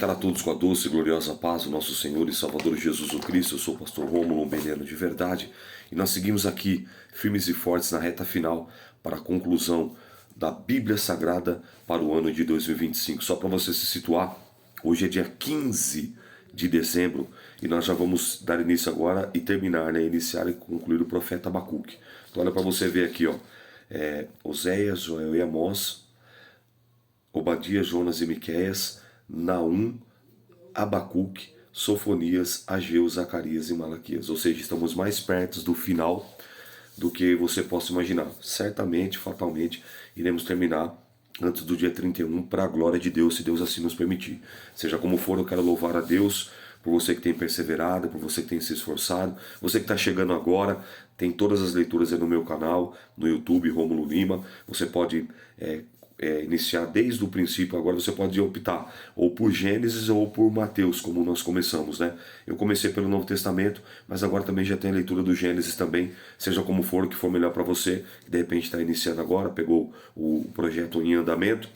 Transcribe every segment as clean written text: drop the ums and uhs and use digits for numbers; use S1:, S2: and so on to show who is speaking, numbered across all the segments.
S1: Cumprimentar a todos com a doce e gloriosa paz do nosso Senhor e Salvador Jesus o Cristo. Eu sou o pastor Rômulo Umbeniano de verdade e nós seguimos aqui firmes e fortes na reta final para a conclusão da Bíblia Sagrada para o ano de 2025. Só para você se situar, hoje é dia 15 de dezembro e nós já vamos dar início agora e terminar, iniciar e concluir o profeta Abacuque. Então olha para você ver aqui, Oséias, Joel e Amós, Obadias, Jonas e Miqueias, Naum, Abacuque, Sofonias, Ageu, Zacarias e Malaquias. Ou seja, estamos mais perto do final do que você possa imaginar. Certamente, fatalmente, iremos terminar antes do dia 31 para a glória de Deus, se Deus assim nos permitir. Seja como for, eu quero louvar a Deus por você que tem perseverado, por você que tem se esforçado, você que está chegando agora, tem todas as leituras aí no meu canal, no YouTube, Rômulo Lima. Você pode iniciar desde o princípio. Agora você pode optar ou por Gênesis ou por Mateus, como nós começamos, né? Eu comecei pelo Novo Testamento, mas agora também já tem a leitura do Gênesis também, seja como for, o que for melhor para você, que de repente está iniciando agora, pegou o projeto em andamento,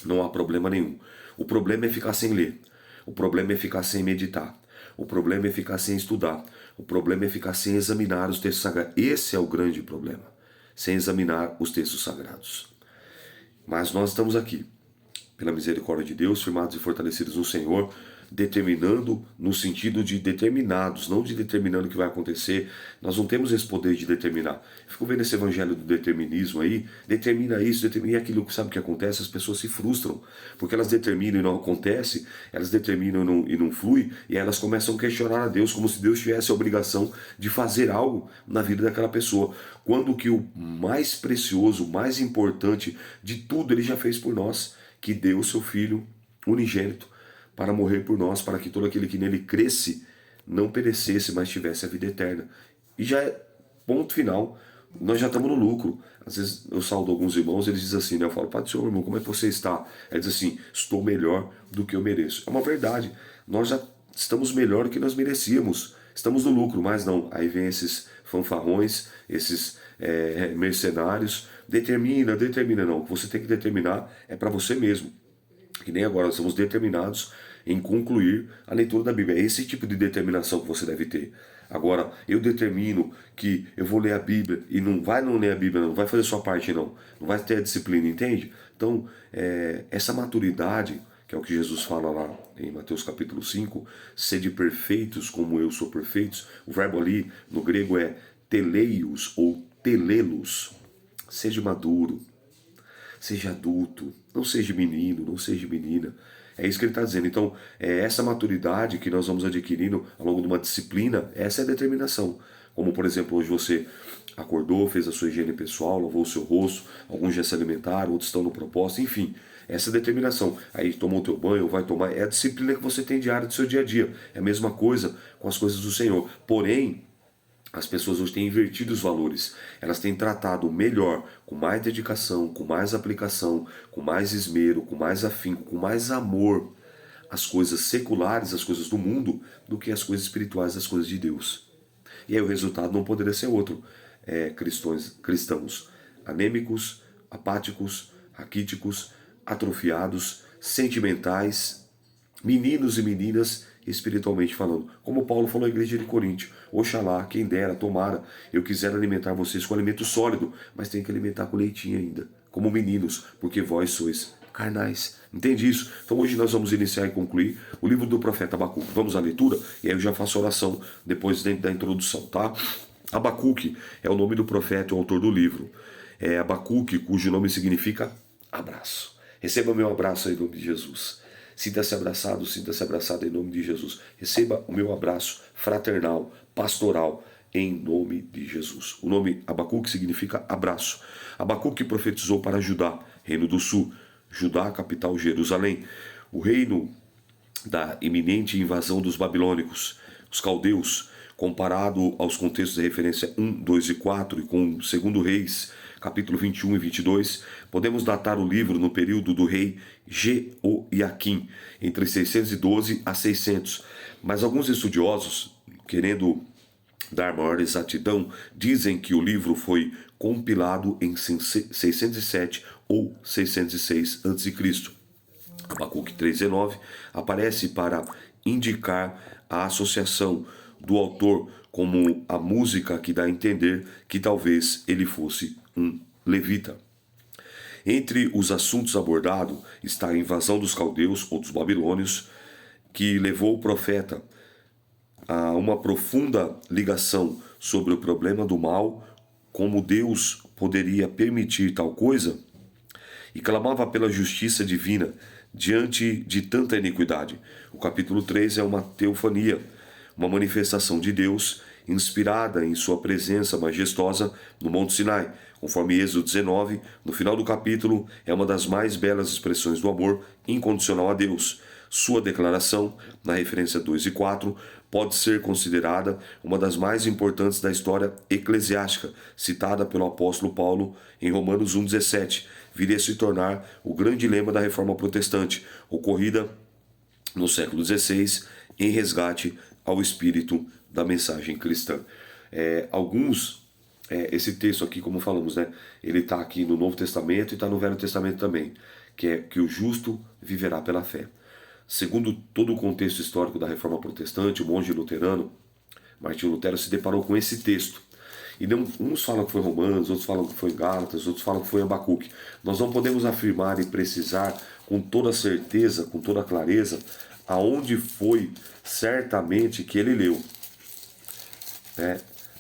S1: não há problema nenhum. O problema é ficar sem ler, o problema é ficar sem meditar, o problema é ficar sem estudar, o problema é ficar sem examinar os textos sagrados. Esse é o grande problema, sem examinar os textos sagrados. Mas nós estamos aqui, pela misericórdia de Deus, firmados e fortalecidos no Senhor, determinando no sentido de determinados, não de determinando o que vai acontecer. Nós não temos esse poder de determinar. Eu fico vendo esse evangelho do determinismo aí, determina isso, determina aquilo, que sabe o que acontece? As pessoas se frustram, porque elas determinam e não acontece, elas determinam e não flui, e elas começam a questionar a Deus, como se Deus tivesse a obrigação de fazer algo na vida daquela pessoa, quando que o mais precioso, o mais importante de tudo Ele já fez por nós, que deu o seu Filho unigênito para morrer por nós, para que todo aquele que nele cresce não perecesse, mas tivesse a vida eterna. E já é ponto final, nós já estamos no lucro. Às vezes eu saúdo alguns irmãos, eles dizem assim, né? Eu falo, Pai do Senhor, irmão, como é que você está? Ele diz assim, estou melhor do que eu mereço. É uma verdade, nós já estamos melhor do que nós merecíamos, estamos no lucro, mas não. Aí vem esses fanfarrões, esses mercenários, determina, não. O que você tem que determinar é para você mesmo. Que nem agora, nós somos determinados em concluir a leitura da Bíblia. É esse tipo de determinação que você deve ter. Agora, eu determino que eu vou ler a Bíblia e não ler a Bíblia, não vai fazer sua parte, não vai ter a disciplina, entende? Então, essa maturidade, que é o que Jesus fala lá em Mateus capítulo 5, sede perfeitos como eu sou perfeitos. O verbo ali no grego é teleios ou telelos. Seja maduro, seja adulto, não seja menino, não seja menina. É isso que ele está dizendo. Então, essa maturidade que nós vamos adquirindo ao longo de uma disciplina, essa é a determinação. Como, por exemplo, hoje você acordou, fez a sua higiene pessoal, lavou o seu rosto, alguns já se alimentaram, outros estão no propósito, enfim. Essa é a determinação. Aí tomou o teu banho, vai tomar. É a disciplina que você tem diária do seu dia a dia. É a mesma coisa com as coisas do Senhor. Porém, as pessoas hoje têm invertido os valores. Elas têm tratado melhor, com mais dedicação, com mais aplicação, com mais esmero, com mais afinco, com mais amor, as coisas seculares, as coisas do mundo, do que as coisas espirituais, as coisas de Deus. E aí o resultado não poderia ser outro. Cristãos anêmicos, apáticos, raquíticos, atrofiados, sentimentais, meninos e meninas espiritualmente falando. Como Paulo falou à igreja de Coríntio, oxalá, quem dera, tomara, eu quiser alimentar vocês com alimento sólido, mas tem que alimentar com leitinho ainda, como meninos, porque vós sois carnais. Entende isso? Então hoje nós vamos iniciar e concluir o livro do profeta Abacuque. Vamos à leitura? E aí eu já faço oração depois dentro da introdução, tá? Abacuque é o nome do profeta, o autor do livro. É Abacuque, cujo nome significa abraço. Receba meu abraço aí em nome de Jesus. Sinta-se abraçado em nome de Jesus. Receba o meu abraço fraternal, pastoral, em nome de Jesus. O nome Abacuque significa abraço. Abacuque profetizou para Judá, reino do sul. Judá, capital Jerusalém. O reino da iminente invasão dos babilônicos, os caldeus, comparado aos contextos de referência 1, 2 e 4 e com 2 Reis, capítulo 21 e 22, podemos datar o livro no período do rei Jeoiaquim, entre 612 a 600. Mas alguns estudiosos, querendo dar maior exatidão, dizem que o livro foi compilado em 607 ou 606 a.C. Abacuque 3,19, aparece para indicar a associação do autor como a música que dá a entender que talvez ele fosse um levita. Entre os assuntos abordados está a invasão dos caldeus ou dos babilônios, que levou o profeta a uma profunda ligação sobre o problema do mal, como Deus poderia permitir tal coisa, e clamava pela justiça divina diante de tanta iniquidade. O capítulo 3 é uma teofania, uma manifestação de Deus inspirada em sua presença majestosa no Monte Sinai. Conforme Êxodo 19, no final do capítulo, é uma das mais belas expressões do amor incondicional a Deus. Sua declaração, na referência 2 e 4, pode ser considerada uma das mais importantes da história eclesiástica, citada pelo apóstolo Paulo em Romanos 1,17. Viria a se tornar o grande lema da Reforma Protestante, ocorrida no século XVI, em resgate ao espírito da mensagem cristã. Esse texto aqui, como falamos, né, ele está aqui no Novo Testamento e está no Velho Testamento também, que é que o justo viverá pela fé. Segundo todo o contexto histórico da Reforma Protestante, o monge luterano, Martinho Lutero, se deparou com esse texto. E uns falam que foi Romanos, outros falam que foi Gálatas, outros falam que foi Abacuque. Nós não podemos afirmar e precisar com toda certeza, com toda clareza, aonde foi certamente que ele leu.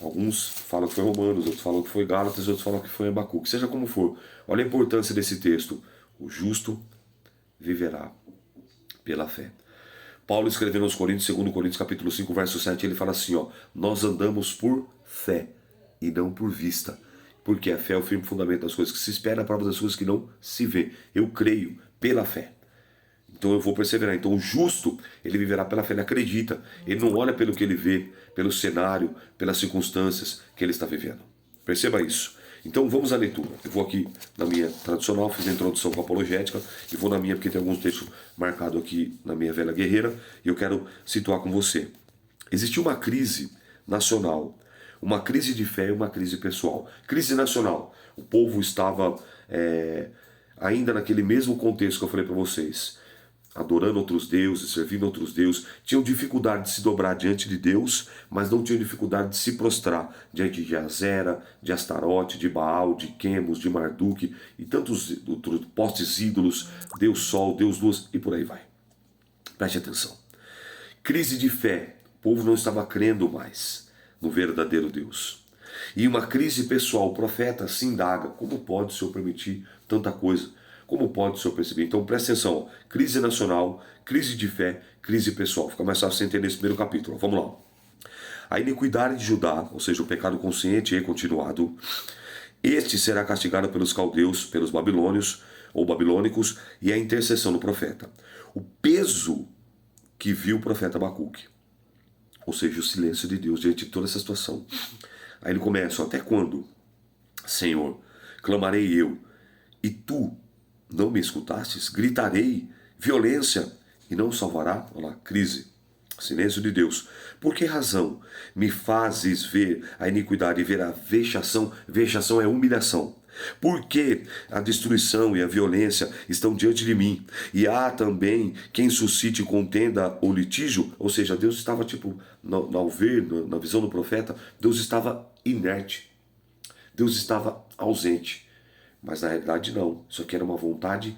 S1: Alguns falam que foi Romanos, outros falam que foi Gálatas, outros falam que foi Abacuque. Seja como for, olha a importância desse texto. O justo viverá pela fé. Paulo escrevendo aos Coríntios, 2 Coríntios capítulo 5, verso 7, ele fala assim, nós andamos por fé e não por vista, porque a fé é o firme fundamento das coisas que se espera, a prova das coisas que não se vê. Eu creio pela fé, então eu vou perseverar. Então o justo, ele viverá pela fé, ele acredita, ele não olha pelo que ele vê, pelo cenário, pelas circunstâncias que ele está vivendo. Perceba isso. Então vamos à leitura. Eu vou aqui na minha tradicional, fiz a introdução com a apologética, e vou na minha porque tem alguns textos marcados aqui na minha velha guerreira, e eu quero situar com você. Existiu uma crise nacional, uma crise de fé e uma crise pessoal. Crise nacional. O povo estava ainda naquele mesmo contexto que eu falei para vocês, adorando outros deuses, servindo outros deuses, tinham dificuldade de se dobrar diante de Deus, mas não tinham dificuldade de se prostrar diante de Azera, de Astarote, de Baal, de Quemos, de Marduk e tantos outros postes ídolos, Deus Sol, Deus Luz e por aí vai. Preste atenção. Crise de fé. O povo não estava crendo mais no verdadeiro Deus. E uma crise pessoal. O profeta se indaga: como pode o Senhor permitir tanta coisa? Como pode o Senhor perceber? Então presta atenção, crise nacional, crise de fé, crise pessoal. Fica mais fácil você entender esse primeiro capítulo. Vamos lá. A iniquidade de Judá, ou seja, o pecado consciente e continuado, este será castigado pelos caldeus, pelos babilônios ou babilônicos, e a intercessão do profeta. O peso que viu o profeta Abacuque, ou seja, o silêncio de Deus diante de toda essa situação. Aí ele começa: até quando, Senhor, clamarei eu, e tu não me escutastes? Gritarei violência e não salvará? Olha lá, crise, silêncio de Deus. Por que razão me fazes ver a iniquidade e ver a vexação? Vexação é humilhação. Por que a destruição e a violência estão diante de mim? E há também quem suscite contenda ou litígio? Ou seja, Deus estava ao ver, na visão do profeta, Deus estava inerte. Deus estava ausente. Mas na realidade não, isso aqui era uma vontade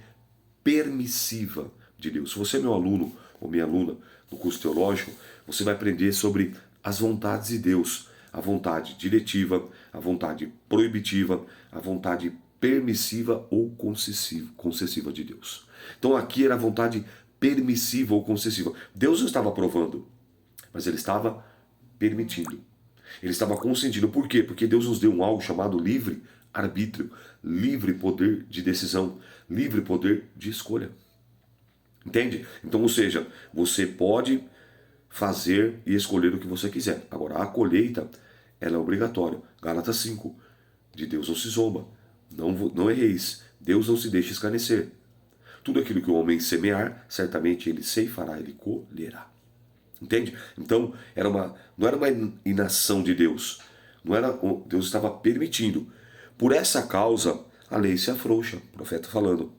S1: permissiva de Deus. Se você é meu aluno ou minha aluna no curso teológico, você vai aprender sobre as vontades de Deus. A vontade diretiva, a vontade proibitiva, a vontade permissiva ou concessiva de Deus. Então aqui era a vontade permissiva ou concessiva. Deus não estava aprovando, mas ele estava permitindo. Ele estava consentindo. Por quê? Porque Deus nos deu algo chamado livre arbítrio, livre poder de decisão, livre poder de escolha. Entende? Então, ou seja, você pode fazer e escolher o que você quiser. Agora, a colheita, ela é obrigatória. Gálatas 5, de Deus não se zomba, não erreis, Deus não se deixa escarnecer. Tudo aquilo que o homem semear, certamente ele ceifará, ele colherá. Entende? Então, não era uma inação de Deus. Deus estava permitindo. Por essa causa, a lei se afrouxa, o profeta falando.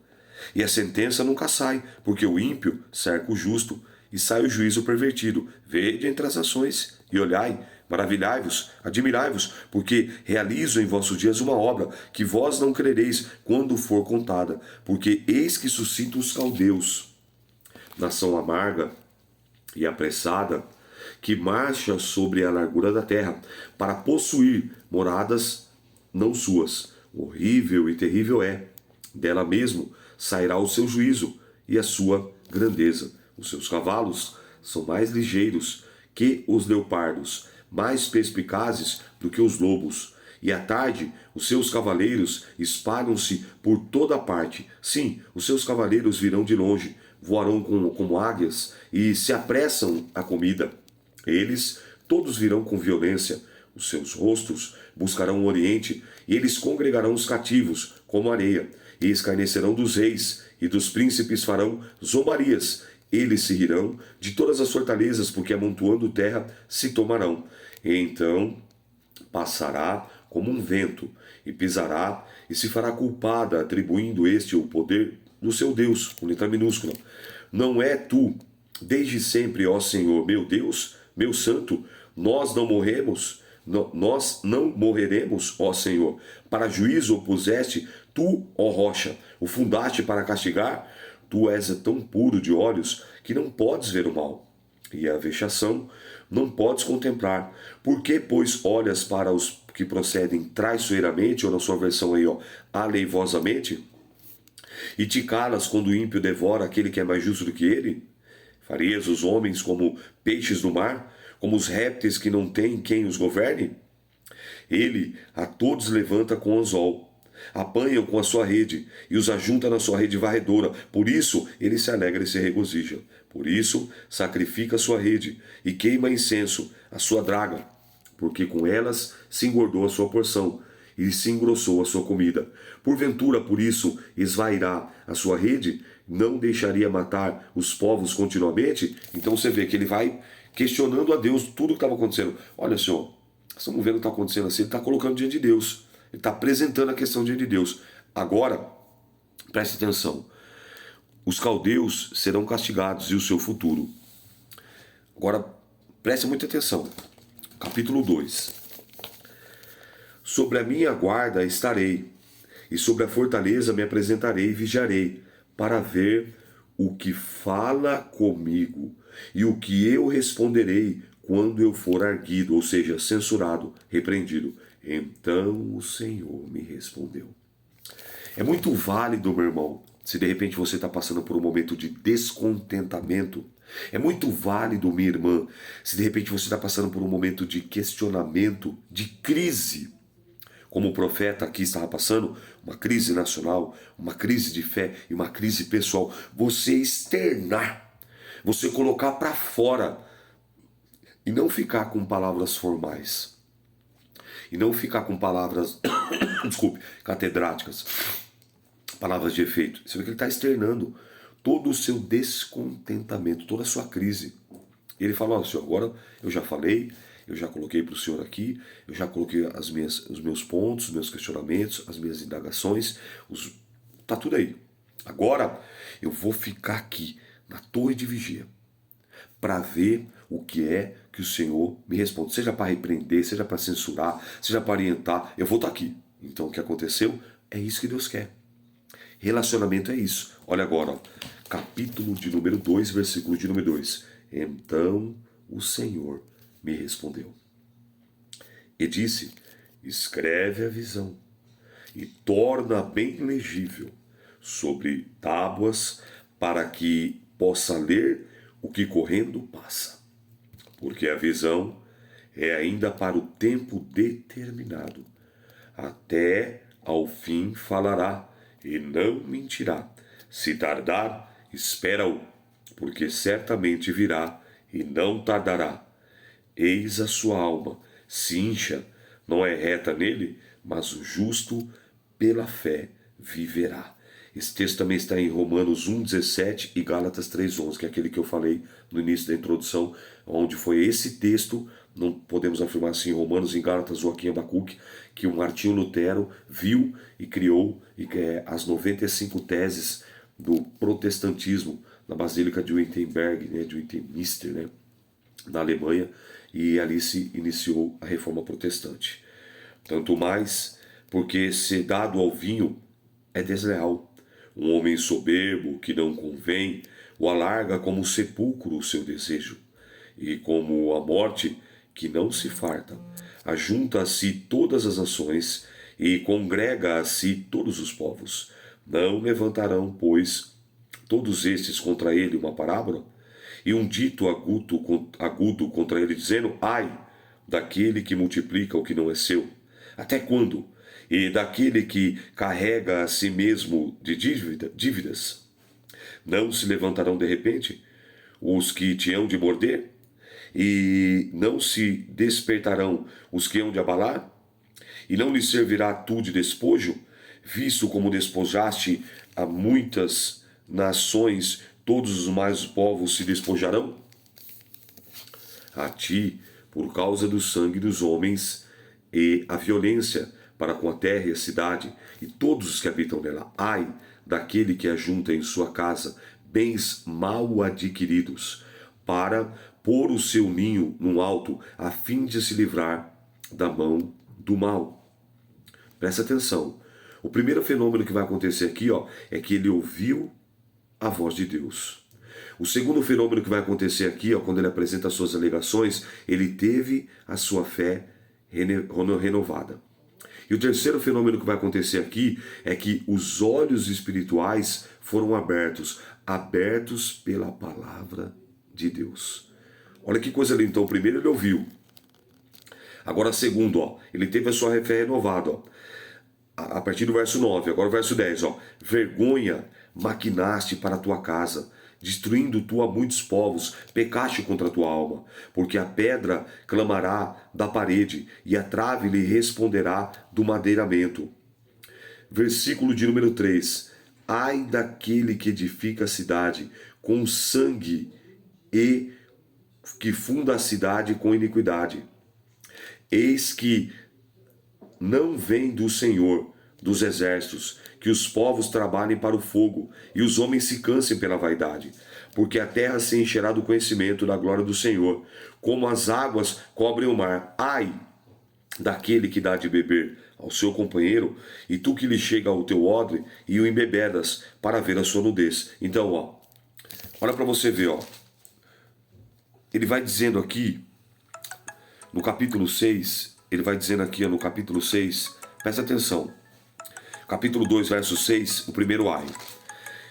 S1: E a sentença nunca sai, porque o ímpio cerca o justo, e sai o juízo pervertido. Vede entre as ações, e olhai, maravilhai-vos, admirai-vos, porque realizo em vossos dias uma obra, que vós não crereis quando for contada, porque eis que suscito os caldeus, nação amarga e apressada, que marcha sobre a largura da terra, para possuir moradas não suas. Horrível e terrível é. Dela mesmo sairá o seu juízo e a sua grandeza. Os seus cavalos são mais ligeiros que os leopardos, mais perspicazes do que os lobos. E à tarde, os seus cavaleiros espalham-se por toda parte. Sim, os seus cavaleiros virão de longe, voarão como águias e se apressam à comida. Eles todos virão com violência. Os seus rostos buscarão o oriente, e eles congregarão os cativos como areia, e escarnecerão dos reis, e dos príncipes farão zombarias. Eles se rirão de todas as fortalezas, porque amontoando terra se tomarão. E então passará como um vento, e pisará, e se fará culpada, atribuindo este o poder do seu Deus, com letra minúscula. Não é tu, desde sempre, ó Senhor, meu Deus, meu santo, nós não morremos, nós não morreremos, ó Senhor. Para juízo o puseste, tu, ó rocha, o fundaste para castigar. Tu és tão puro de olhos que não podes ver o mal, e a vexação não podes contemplar. Por que, pois, olhas para os que procedem traiçoeiramente, ou na sua versão aí, ó, aleivosamente? E te calas quando o ímpio devora aquele que é mais justo do que ele? Farias os homens como peixes do mar, como os répteis que não têm quem os governe? Ele a todos levanta com anzol, apanha-o com a sua rede, e os ajunta na sua rede varredora. Por isso ele se alegra e se regozija. Por isso sacrifica a sua rede, e queima incenso a sua draga, porque com elas se engordou a sua porção, e se engrossou a sua comida. Porventura, por isso, esvairá a sua rede? Não deixaria matar os povos continuamente? Então você vê que ele vai questionando a Deus tudo o que estava acontecendo. Olha, Senhor, estamos vendo o que está acontecendo assim, ele está colocando diante de Deus. Ele está apresentando a questão diante de Deus. Agora, preste atenção. Os caldeus serão castigados e o seu futuro. Agora, preste muita atenção. Capítulo 2. Sobre a minha guarda estarei, e sobre a fortaleza me apresentarei e vigiarei, para ver o que fala comigo, e o que eu responderei quando eu for arguido, ou seja, censurado, repreendido. Então o Senhor me respondeu. É muito válido, meu irmão, se de repente você está passando por um momento de descontentamento. É muito válido, minha irmã, se de repente você está passando por um momento de questionamento, de crise. Como o profeta aqui estava passando, uma crise nacional, uma crise de fé e uma crise pessoal. Você externar, você colocar para fora e não ficar com palavras formais. E não ficar com palavras, desculpe, catedráticas, palavras de efeito. Você vê que ele está externando todo o seu descontentamento, toda a sua crise. E ele fala, olha, senhor, agora eu já falei, eu já coloquei para o senhor aqui, eu já coloquei os meus pontos, os meus questionamentos, as minhas indagações, tá tudo aí. Agora eu vou ficar aqui na torre de vigia para ver o que é que o Senhor me responde. Seja para repreender, seja para censurar, seja para orientar, eu vou estar aqui. Então o que aconteceu? É isso que Deus quer. Relacionamento é isso. Olha agora, ó, capítulo de número 2, versículo de número 2. Então o Senhor me respondeu e disse, escreve a visão e torna bem legível sobre tábuas, para que possa ler o que correndo passa. Porque a visão é ainda para o tempo determinado. Até ao fim falará e não mentirá. Se tardar, espera-o, porque certamente virá e não tardará. Eis a sua alma, se incha, não é reta nele, mas o justo pela fé viverá. Esse texto também está em Romanos 1,17 e Gálatas 3,11, que é aquele que eu falei no início da introdução, onde foi esse texto, não podemos afirmar assim em Romanos, em Gálatas, Joaquim Abacuque, que o Martinho Lutero viu e criou as 95 teses do protestantismo na Basílica de Wittenberg, né, de Westminster, né, na Alemanha, e ali se iniciou a Reforma Protestante. Tanto mais porque ser dado ao vinho é desleal. Um homem soberbo que não convém o alarga como sepulcro o seu desejo, e como a morte que não se farta, ajunta a si todas as nações e congrega a si todos os povos. Não levantarão, pois, todos estes contra ele uma parábola? E um dito agudo contra ele, dizendo: ai, daquele que multiplica o que não é seu. Até quando? E daquele que carrega a si mesmo de dívidas? Não se levantarão de repente os que te hão de morder? E não se despertarão os que hão de abalar? E não lhe servirá tu de despojo, visto como despojaste a muitas nações, todos os mais povos se despojarão? A ti, por causa do sangue dos homens e a violência para com a terra e a cidade, e todos os que habitam nela, ai daquele que ajunta em sua casa bens mal adquiridos, para pôr o seu ninho no alto, a fim de se livrar da mão do mal. Presta atenção. O primeiro fenômeno que vai acontecer aqui, é que ele ouviu a voz de Deus. O segundo fenômeno que vai acontecer aqui, quando ele apresenta as suas alegações, ele teve a sua fé renovada. E o terceiro fenômeno que vai acontecer aqui é que os olhos espirituais foram abertos pela palavra de Deus. Olha que coisa linda. Então, primeiro ele ouviu. Agora, segundo, ele teve a sua fé renovada, a partir do verso 9, agora o verso 10, vergonha maquinaste para a tua casa, destruindo tu a muitos povos, pecaste contra a tua alma, porque a pedra clamará da parede, e a trave lhe responderá do madeiramento. Versículo de número 3, ai daquele que edifica a cidade com sangue e que funda a cidade com iniquidade. Eis que não vem do Senhor dos exércitos, que os povos trabalhem para o fogo, e os homens se cansem pela vaidade, porque a terra se encherá do conhecimento da glória do Senhor, como as águas cobrem o mar. Ai daquele que dá de beber ao seu companheiro, e tu que lhe chega ao teu odre, e o embebedas para ver a sua nudez. Então, olha para você ver, ele vai dizendo aqui, no capítulo 6, ele vai dizendo aqui no capítulo 6, presta atenção, capítulo 2, verso 6, o primeiro ai.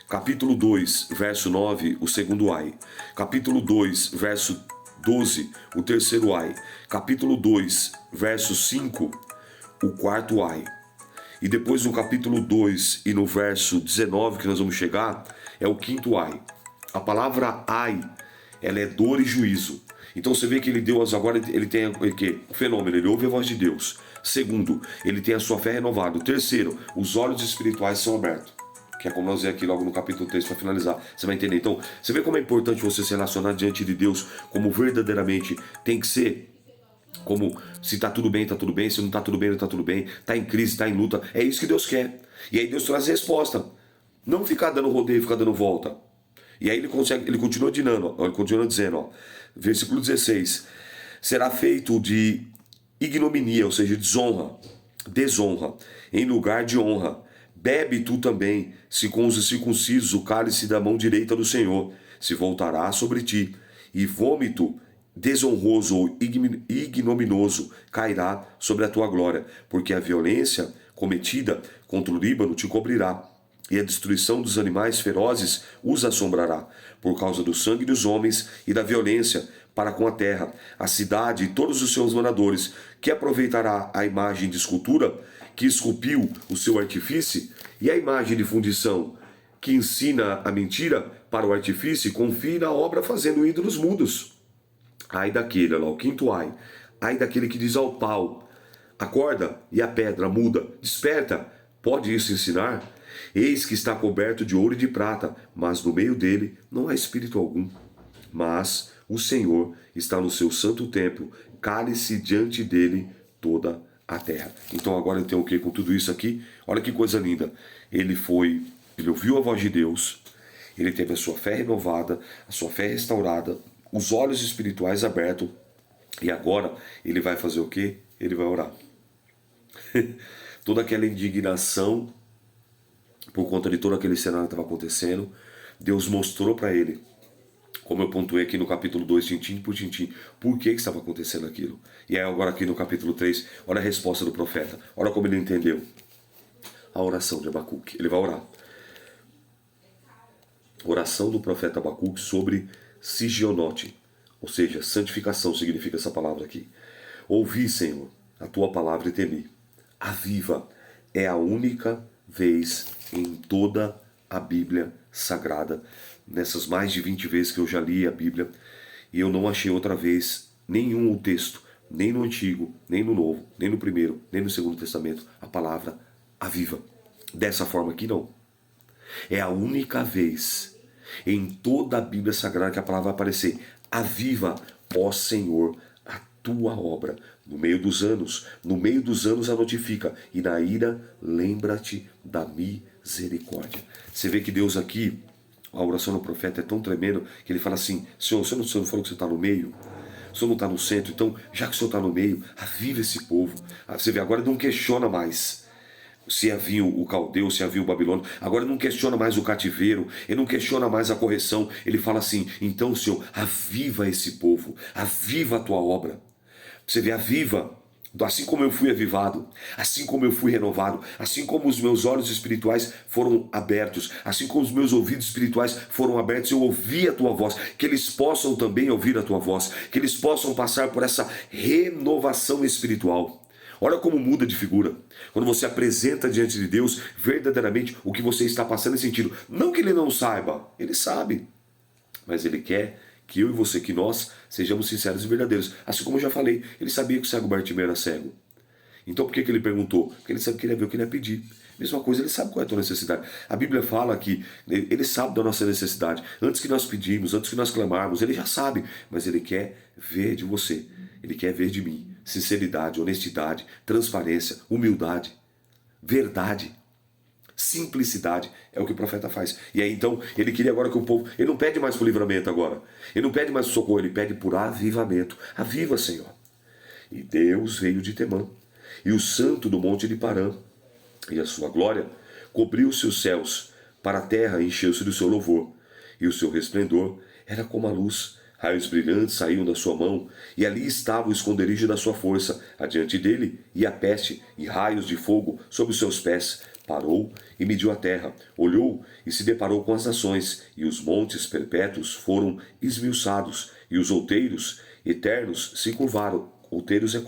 S1: Capítulo 2, verso 9, o segundo ai. Capítulo 2, verso 12, o terceiro ai. Capítulo 2, verso 5, o quarto ai. E depois no capítulo 2 e no verso 19, que nós vamos chegar, é o quinto ai. A palavra ai, ela é dor e juízo. Então você vê que ele deu agora, ele tem o fenômeno, ele ouve a voz de Deus. Segundo, ele tem a sua fé renovada. Terceiro, os olhos espirituais são abertos. Que é como nós vemos aqui logo no capítulo 3 para finalizar. Você vai entender. Então, você vê como é importante você se relacionar diante de Deus como verdadeiramente tem que ser. Como se tá tudo bem, se não tá tudo bem, não tá tudo bem, tá em crise, tá em luta. É isso que Deus quer. E aí Deus traz a resposta. Não ficar dando rodeio, ficar dando volta. E aí ele continua dizendo, versículo 16, será feito de ignominia, ou seja, desonra, em lugar de honra. Bebe tu também, se com os circuncisos, o cálice da mão direita do Senhor se voltará sobre ti, e vômito desonroso ou ignominoso cairá sobre a tua glória, porque a violência cometida contra o Líbano te cobrirá, e a destruição dos animais ferozes os assombrará, por causa do sangue dos homens e da violência para com a terra, a cidade e todos os seus moradores, que aproveitará a imagem de escultura que esculpiu o seu artífice, e a imagem de fundição que ensina a mentira para o artífice, confie na obra fazendo ídolos mudos. Ai daquele, o quinto ai daquele que diz ao pau, acorda, e a pedra muda, desperta, pode isso ensinar? Eis que está coberto de ouro e de prata, mas no meio dele não há espírito algum. Mas o Senhor está no seu santo templo, cale-se diante dele toda a terra. Então agora eu tenho o que com tudo isso aqui? Olha que coisa linda. Ele foi Ele ouviu a voz de Deus, ele teve a sua fé renovada, a sua fé restaurada, os olhos espirituais abertos, e agora ele vai fazer o quê? Ele vai orar. Toda aquela indignação por conta de todo aquele cenário que estava acontecendo, Deus mostrou para ele, como eu pontuei aqui no capítulo 2, tintim por tintim, por que estava acontecendo aquilo. E aí agora aqui no capítulo 3, olha a resposta do profeta, olha como ele entendeu a oração de Abacuque. Ele vai orar. Oração do profeta Abacuque sobre Sigionote, ou seja, santificação significa essa palavra aqui. Ouvi, Senhor, a tua palavra e temi. Aviva é a única vez em toda a Bíblia Sagrada, nessas mais de 20 vezes que eu já li a Bíblia, e eu não achei outra vez nenhum texto, nem no Antigo, nem no Novo, nem no Primeiro, nem no Segundo Testamento, a palavra aviva. Dessa forma aqui não. É a única vez em toda a Bíblia Sagrada que a palavra vai aparecer. Aviva, ó Senhor, a tua obra. No meio dos anos a notifica. E na ira, lembra-te da misericórdia. Você vê que Deus aqui, a oração do profeta é tão tremenda que ele fala assim, Senhor, você não falou que você está no meio? O Senhor não está no centro? Então, já que o Senhor está no meio, aviva esse povo. Você vê, agora não questiona mais se havia o caldeu, se havia o babilônio. Agora ele não questiona mais o cativeiro, ele não questiona mais a correção. Ele fala assim, então, Senhor, aviva esse povo, aviva a tua obra. Você vê, aviva, assim como eu fui avivado, assim como eu fui renovado, assim como os meus olhos espirituais foram abertos, assim como os meus ouvidos espirituais foram abertos, eu ouvi a tua voz, que eles possam também ouvir a tua voz, que eles possam passar por essa renovação espiritual. Olha como muda de figura. Quando você apresenta diante de Deus verdadeiramente o que você está passando e sentindo. Não que ele não saiba, ele sabe. Mas ele quer que eu e você, que nós, sejamos sinceros e verdadeiros. Assim como eu já falei, ele sabia que o cego Bartimeu era cego. Então por que ele perguntou? Porque ele sabe que ele ia ver o que ele ia pedir. Mesma coisa, ele sabe qual é a tua necessidade. A Bíblia fala que ele sabe da nossa necessidade. Antes que nós pedimos, antes que nós clamarmos, ele já sabe. Mas ele quer ver de você. Ele quer ver de mim. Sinceridade, honestidade, transparência, humildade, verdade, simplicidade. É o que o profeta faz. E aí então, ele queria agora que o povo... Ele não pede mais por livramento agora. Ele não pede mais por socorro, ele pede por avivamento. Aviva, Senhor. E Deus veio de Temã. E o santo do monte de Parã. E a sua glória cobriu os seus céus. Para a terra encheu-se do seu louvor. E o seu resplendor era como a luz. Raios brilhantes saíam da sua mão, e ali estava o esconderijo da sua força. Adiante dele ia a peste, e raios de fogo sob os seus pés. Parou e mediu a terra, olhou e se deparou com as nações, e os montes perpétuos foram esmiuçados, e os outeiros eternos se curvaram. Outeiros é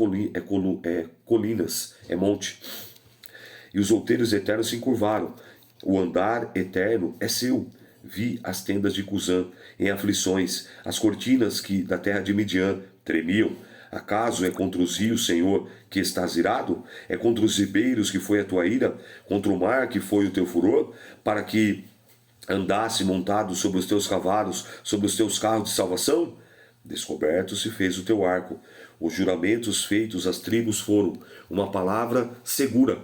S1: colinas, é monte. E os outeiros eternos se encurvaram. O andar eterno é seu. Vi as tendas de Cusã em aflições, as cortinas que da terra de Midian tremiam. Acaso é contra os rios, Senhor, que estás irado? É contra os ribeiros que foi a tua ira? Contra o mar que foi o teu furor? Para que andasse montado sobre os teus cavalos, sobre os teus carros de salvação? Descoberto se fez o teu arco. Os juramentos feitos às tribos foram uma palavra segura.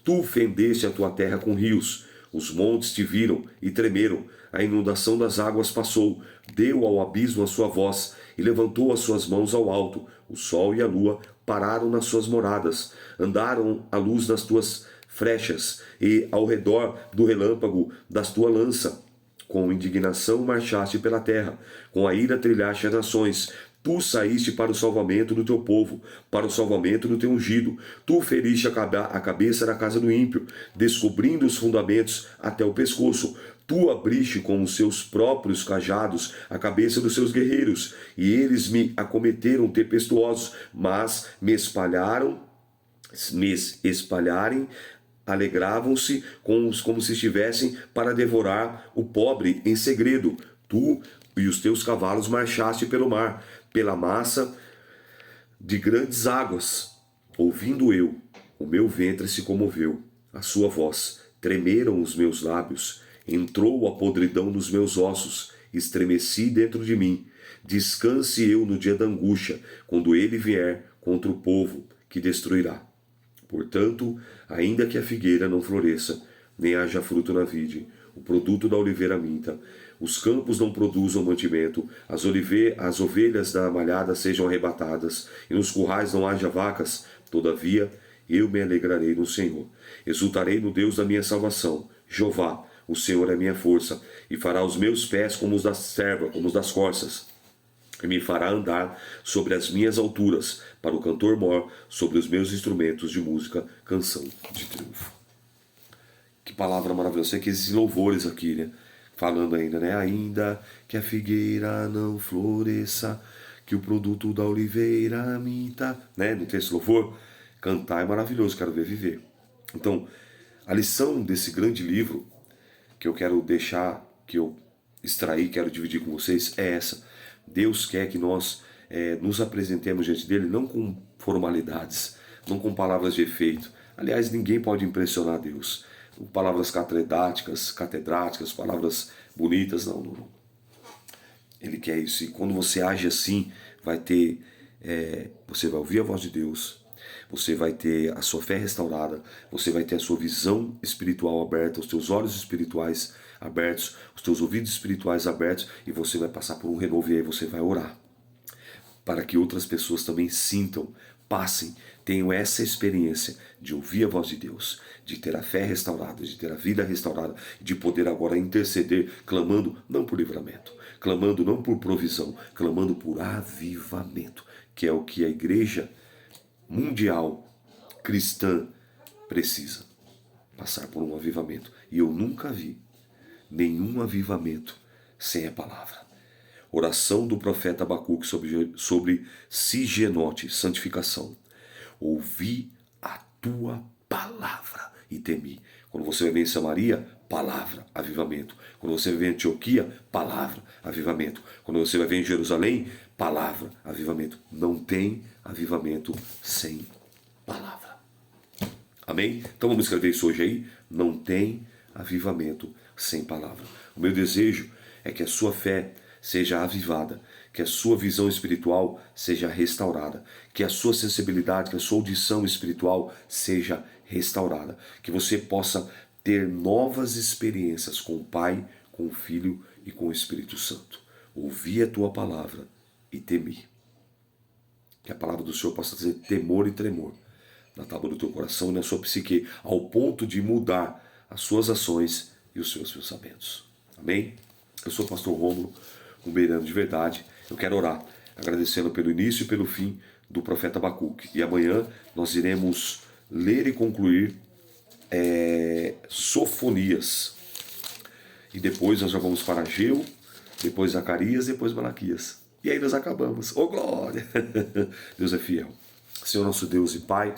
S1: Tu fendeste a tua terra com rios. Os montes te viram e tremeram. A inundação das águas passou. Deu ao abismo a sua voz e levantou as suas mãos ao alto. O sol e a lua pararam nas suas moradas. Andaram a luz nas tuas frechas e ao redor do relâmpago das tua lança. Com indignação marchaste pela terra. Com a ira trilhaste as nações. Tu saíste para o salvamento do teu povo, para o salvamento do teu ungido. Tu feriste a cabeça da casa do ímpio, descobrindo os fundamentos até o pescoço. Tu abriste com os seus próprios cajados a cabeça dos seus guerreiros, e eles me acometeram tempestuosos, mas me espalharem, alegravam-se como se estivessem para devorar o pobre em segredo. Tu e os teus cavalos marchaste pelo mar, pela massa de grandes águas. Ouvindo eu, o meu ventre se comoveu, a sua voz, tremeram os meus lábios, entrou a podridão nos meus ossos, estremeci dentro de mim. Descanse eu no dia da angústia, quando ele vier contra o povo que destruirá. Portanto, ainda que a figueira não floresça nem haja fruto na vide, o produto da oliveira minta, os campos não produzam mantimento, as ovelhas da malhada sejam arrebatadas, e nos currais não haja vacas, todavia eu me alegrarei no Senhor. Exultarei no Deus da minha salvação. Jeová, o Senhor é minha força, e fará os meus pés como os da serva, como os das corças, e me fará andar sobre as minhas alturas, para o cantor-mor, sobre os meus instrumentos de música, canção de triunfo. Que palavra maravilhosa. Sei que esses louvores aqui, né? Falando ainda, né? Ainda que a figueira não floresça, que o produto da oliveira minta, né? No texto louvor, cantar é maravilhoso, quero ver viver. Então, a lição desse grande livro que eu quero deixar, que eu extraí, quero dividir com vocês, é essa. Deus quer que nós nos apresentemos diante dele não com formalidades, não com palavras de efeito. Aliás, ninguém pode impressionar Deus. Palavras catedráticas, palavras bonitas, não. Ele quer isso. E quando você age assim, você vai ouvir a voz de Deus, você vai ter a sua fé restaurada, você vai ter a sua visão espiritual aberta, os teus olhos espirituais abertos, os teus ouvidos espirituais abertos, e você vai passar por um renovo, e aí você vai orar, para que outras pessoas também sintam, passem, tenham essa experiência de ouvir a voz de Deus, de ter a fé restaurada, de ter a vida restaurada, de poder agora interceder, clamando não por livramento, clamando não por provisão, clamando por avivamento, que é o que a igreja mundial cristã precisa, passar por um avivamento. E eu nunca vi nenhum avivamento sem a palavra. Oração do profeta Abacuque sobre sigenote, santificação. Ouvi a tua palavra e temi. Quando você vai ver em Samaria, palavra, avivamento. Quando você vai ver em Antioquia, palavra, avivamento. Quando você vai ver em Jerusalém, palavra, avivamento. Não tem avivamento sem palavra. Amém? Então vamos escrever isso hoje aí. Não tem avivamento sem palavra. O meu desejo é que a sua fé seja avivada, que a sua visão espiritual seja restaurada, que a sua sensibilidade, que a sua audição espiritual seja restaurada, que você possa ter novas experiências com o Pai, com o Filho e com o Espírito Santo. Ouvi a tua palavra e temi. Que a palavra do Senhor possa trazer temor e tremor na tábua do teu coração e na sua psique, ao ponto de mudar as suas ações e os seus pensamentos. Amém? Eu sou o pastor Rômulo, um beirando de verdade. Eu quero orar, agradecendo pelo início e pelo fim do profeta Abacuque. E amanhã nós iremos ler e concluir Sofonias. E depois nós já vamos para Ageu, depois Zacarias, depois Malaquias. E aí nós acabamos. Oh, glória! Deus é fiel. Senhor nosso Deus e Pai,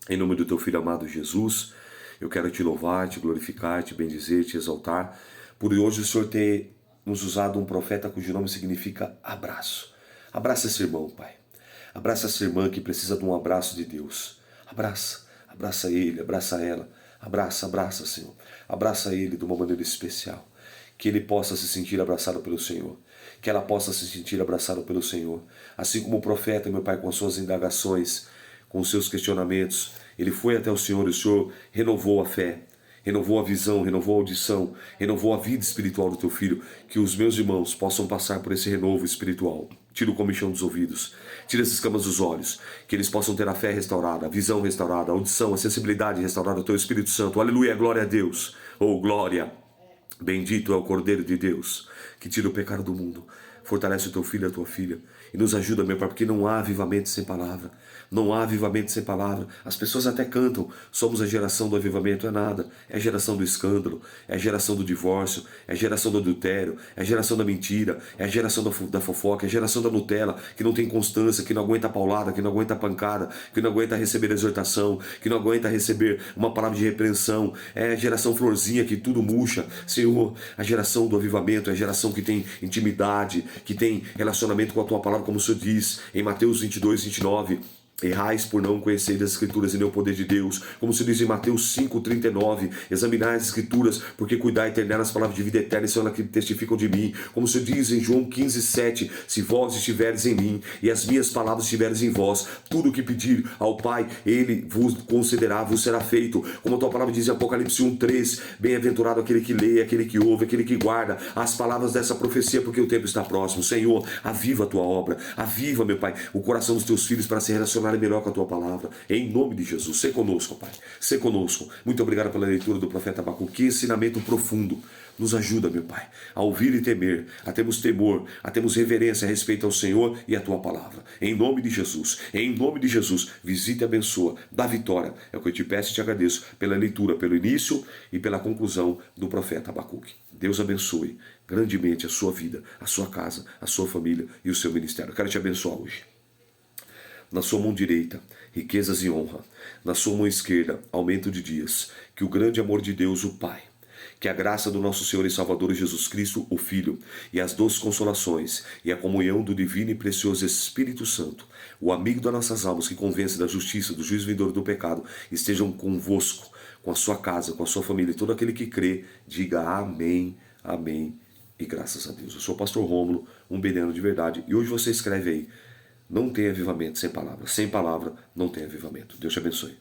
S1: em nome do teu Filho amado Jesus, eu quero te louvar, te glorificar, te bendizer, te exaltar, por hoje o Senhor ter nos usado um profeta cujo nome significa abraço. Abraça esse irmão, Pai. Abraça essa irmã que precisa de um abraço de Deus. Abraça ele, abraça ela. Abraça, Senhor. Abraça ele de uma maneira especial. Que ele possa se sentir abraçado pelo Senhor. Que ela possa se sentir abraçada pelo Senhor. Assim como o profeta, meu Pai, com as suas indagações, com os seus questionamentos, ele foi até o Senhor e o Senhor renovou a fé, renovou a visão, renovou a audição, renovou a vida espiritual do teu filho. Que os meus irmãos possam passar por esse renovo espiritual. Tira o comichão dos ouvidos, tira as escamas dos olhos, que eles possam ter a fé restaurada, a visão restaurada, a audição, a sensibilidade restaurada do teu Espírito Santo. Aleluia, glória a Deus. Oh, glória. Bendito é o Cordeiro de Deus, que tira o pecado do mundo. Fortalece o teu filho e a tua filha. E nos ajuda, meu Pai, porque não há avivamento sem palavra. Não há avivamento sem palavra. As pessoas até cantam, somos a geração do avivamento. É nada. É a geração do escândalo, é a geração do divórcio, é a geração do adultério, é a geração da mentira, é a geração da fofoca, é a geração da Nutella, que não tem constância, que não aguenta a paulada, que não aguenta a pancada, que não aguenta receber a exortação, que não aguenta receber uma palavra de repreensão. É a geração florzinha que tudo murcha. Senhor, a geração do avivamento é a geração que tem intimidade, que tem relacionamento com a tua palavra, como o Senhor diz em Mateus 22, 29. Errais por não conhecer as Escrituras e nem o poder de Deus. Como se diz em Mateus 5,39, examinai as Escrituras, porque cuidai e eternai as palavras de vida eterna, e são elas que testificam de mim. Como se diz em João 15,7, se vós estiveres em mim, e as minhas palavras estiveres em vós, tudo o que pedir ao Pai, Ele vos concederá, vos será feito. Como a tua palavra diz em Apocalipse 1,3, bem-aventurado aquele que lê, aquele que ouve, aquele que guarda as palavras dessa profecia, porque o tempo está próximo. Senhor, aviva a tua obra, aviva, meu Pai, o coração dos teus filhos para se relacionar melhor com a tua palavra, em nome de Jesus. Sê conosco, Pai, sê conosco. Muito obrigado pela leitura do profeta Abacuque. Que ensinamento profundo. Nos ajuda, meu Pai, a ouvir e temer, a termos temor, a termos reverência a respeito ao Senhor e à tua palavra. Em nome de Jesus, visita e abençoa, dá vitória. É o que eu te peço e te agradeço pela leitura, pelo início e pela conclusão do profeta Abacuque. Deus abençoe grandemente a sua vida, a sua casa, a sua família e o seu ministério. Eu quero te abençoar hoje. Na sua mão direita, riquezas e honra. Na sua mão esquerda, aumento de dias. Que o grande amor de Deus, o Pai, que a graça do nosso Senhor e Salvador Jesus Cristo, o Filho, e as doces consolações, e a comunhão do divino e precioso Espírito Santo, o amigo das nossas almas que convence da justiça, do juízo vindouro do pecado, estejam convosco, com a sua casa, com a sua família. E todo aquele que crê, diga amém, amém e graças a Deus. Eu sou o pastor Rômulo, um bereano de verdade, e hoje você escreve aí: não tem avivamento sem palavra. Sem palavra não tem avivamento. Deus te abençoe.